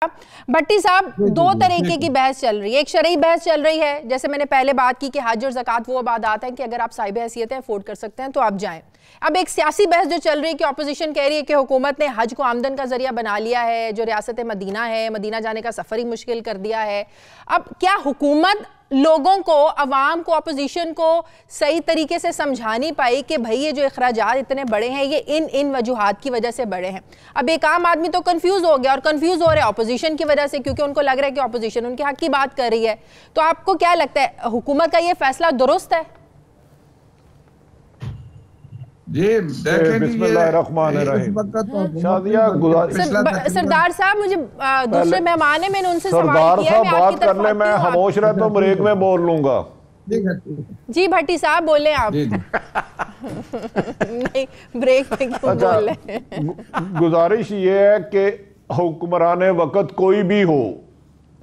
भट्टी साहब, दो तरीके की बहस चल रही है। एक शरई बहस चल रही है, जैसे मैंने पहले बात की कि हज और ज़कात वो इबादत है कि अगर आप साहिब हैसियत हैं, अफोर्ड कर सकते हैं तो आप जाएं। अब एक सियासी बहस जो चल रही है कि अपोजिशन कह रही है कि हुकूमत ने हज को आमदन का जरिया बना लिया है, जो रियासत मदीना है, मदीना जाने का सफर ही मुश्किल कर दिया है। अब क्या हुकूमत लोगों को, अवाम को, अपोजिशन को सही तरीके से समझा नहीं पाई कि भाई ये जो अखराजात इतने बड़े हैं ये इन वजूहात की वजह से बड़े हैं। अब एक आम आदमी तो कंफ्यूज हो गया, और कंफ्यूज हो रहा है अपोजिशन की वजह से, क्योंकि उनको लग रहा है कि अपोजिशन उनके हक की बात कर रही है। तो आपको क्या लगता है, हुकूमत का ये फैसला दुरुस्त है? जी सरदार साहब, मुझे दूसरे मेहमान है, मैंने उनसे सवाल किया है, मैं आपकी तरफ आती हूँ। मैं खामोश रहता हूँ, ब्रेक में बोल लूंगा। जी भट्टी साहब बोले आप। नहीं, ब्रेक में क्यों बोल रहे हैं? गुजारिश ये है कि हुक्मरान वक्त कोई भी हो,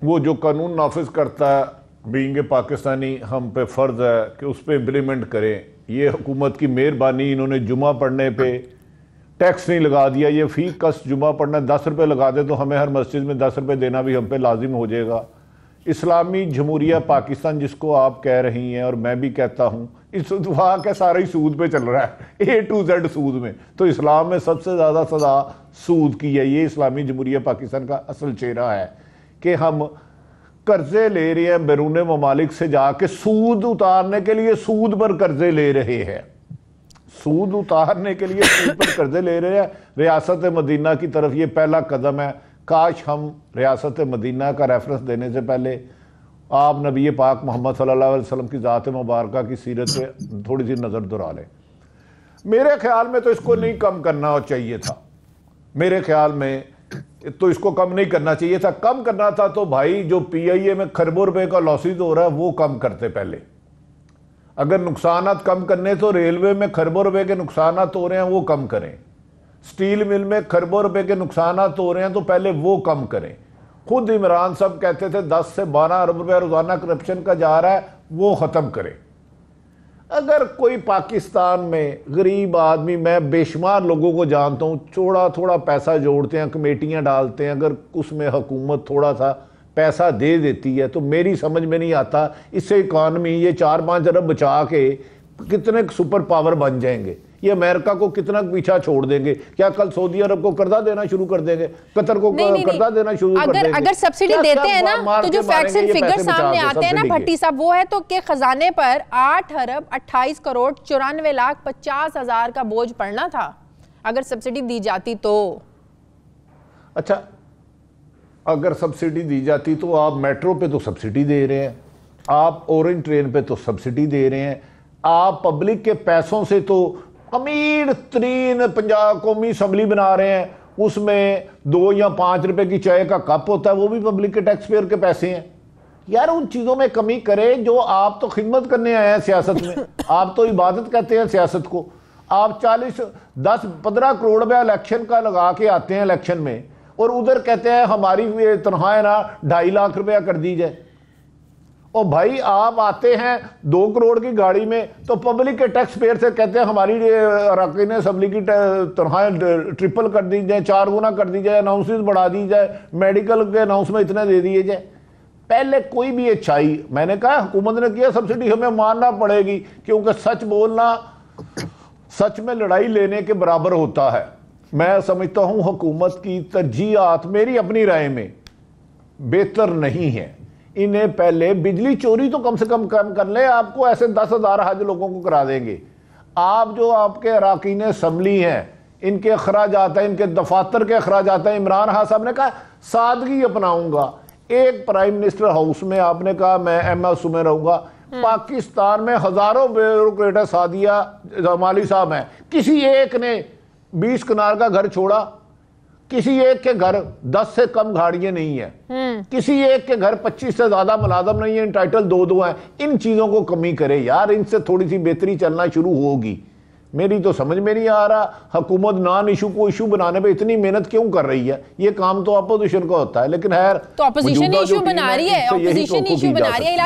वो जो कानून नाफिज करता है, बीइंग पाकिस्तानी हम पे फर्ज है कि उस पर इम्प्लीमेंट करें। ये हुकूमत की मेहरबानी, इन्होंने जुमा पढ़ने पे टैक्स नहीं लगा दिया। ये फी कस जुमा पढ़ना 10 रुपये लगा दे तो हमें हर मस्जिद में 10 रुपये देना भी हम पे लाजिम हो जाएगा। इस्लामी जमहूरिया पाकिस्तान जिसको आप कह रही हैं और मैं भी कहता हूँ, इस वहाँ का सारा ही सूद पे चल रहा है, A to Z सूद में। तो इस्लाम में सबसे ज़्यादा सजा सूद की है। ये इस्लामी जमहूरिया पाकिस्तान का असल चेहरा है कि हम कर्जे ले रहे हैं बैरून ममालिक से जाके, सूद उतारने के लिए सूद पर कर्जे ले रहे हैं, सूद उतारने के लिए सूद पर कर्जे ले रहे हैं। रियासत मदीना की तरफ ये पहला कदम है। काश हम रियासत मदीना का रेफरेंस देने से पहले आप नबी पाक मोहम्मद सल्लल्लाहु अलैहि वसल्लम की ज़ात मुबारका की सीरत पे थोड़ी सी नज़र दुरा लें। मेरे ख्याल में तो इसको नहीं कम करना चाहिए था, मेरे ख्याल में तो इसको कम नहीं करना चाहिए था। कम करना था तो भाई जो PIA में खरबों रुपए का लॉसेज हो रहा है वो कम करते पहले। अगर नुकसानात कम करने तो रेलवे में खरबों रुपए के नुकसानात हो रहे हैं वो कम करें, स्टील मिल में खरबों रुपए के नुकसानात हो रहे हैं तो पहले वो कम करें। खुद इमरान साहब कहते थे 10 से 12 अरब रुपया रोजाना करप्शन का जा रहा है, वो ख़त्म करें। अगर कोई पाकिस्तान में गरीब आदमी, मैं बेशुमार लोगों को जानता हूँ, थोड़ा थोड़ा पैसा जोड़ते हैं, कमेटियाँ डालते हैं, अगर उसमें हुकूमत थोड़ा सा पैसा दे देती है तो मेरी समझ में नहीं आता इससे इकॉनमी ये 4-5 अरब बचा के कितने सुपर पावर बन जाएंगे। ये अमेरिका को कितना पीछा छोड़ देंगे। क्या कल सऊदी अरब को कर्जा देना शुरू कर देंगे, कतर को कर्जा देना शुरू कर देंगे? अगर सब्सिडी देते हैं ना तो जो फैक्ट्स एंड फिगर सामने आते हैं ना भट्टी साहब, वो है तो के खजाने पर 8 अरब 28 करोड़ 94,50,000 का बोझ पड़ना था अगर सब्सिडी दी जाती तो। अच्छा, अगर सब्सिडी दी जाती तो आप मेट्रो पे तो सब्सिडी दे रहे हैं, आप ऑरेंज ट्रेन पे तो सब्सिडी दे रहे हैं, आप पब्लिक के पैसों से तो अमीर तरीन पंजाब कौमी असम्बली बना रहे हैं, उसमें 2 या 5 रुपए की चाय का कप होता है, वो भी पब्लिक के टैक्स पेयर के पैसे हैं। यार उन चीज़ों में कमी करें जो आप तो खिदमत करने आए हैं सियासत में, आप तो इबादत कहते हैं सियासत को। आप 10-15 करोड़ रुपया इलेक्शन का लगा के आते हैं इलेक्शन में, और उधर कहते हैं हमारी तनख्वाह ना 2.5 लाख रुपया कर दी जाए। और भाई आप आते हैं 2 करोड़ की गाड़ी में तो पब्लिक के टैक्स पेयर से कहते हैं हमारी अरकान असम्बली की तनख्वाहें ट्रिपल कर दी जाए, 4 गुना कर दी जाए, अनाउंसमेंट बढ़ा दी जाए, मेडिकल के अनाउंसमेंट इतने दे दिए जाए। पहले कोई भी अच्छाई, मैंने कहा हुकूमत ने किया, सब्सिडी हमें मानना पड़ेगी, क्योंकि सच बोलना सच में लड़ाई लेने के बराबर होता है। मैं समझता हूँ हुकूमत की तरजीहात मेरी अपनी राय में बेहतर नहीं है। इन्हें पहले बिजली चोरी तो कम से कम कर ले, आपको ऐसे 10,000 हज लोगों को करा देंगे। आप जो आपके अरकान असम्बली हैं, इनके अखराजात हैं, इनके दफातर के अखराजात हैं। इमरान खान साहब ने कहा सादगी अपनाऊंगा, एक प्राइम मिनिस्टर हाउस में आपने कहा मैं MS में रहूंगा। पाकिस्तान में हजारों ब्यूरोक्रेट सादिया जमाली साहब हैं, किसी एक ने 20 कनाल का घर छोड़ा, किसी एक के घर 10 से कम गाड़ियां नहीं है, किसी एक के घर 25 से ज्यादा मुलाजम नहीं है, टाइटल 2-2 है। इन चीजों को कमी करे यार, इनसे थोड़ी सी बेहतरी चलना शुरू होगी। मेरी तो समझ में नहीं आ रहा हुकूमत नॉन इशू को इशू बनाने पे इतनी मेहनत क्यों कर रही है। ये काम तो अपोजिशन का होता है, लेकिन खैर तो अपोजिशन इशू बना रही है, अपोजिशन इशू बना रही है।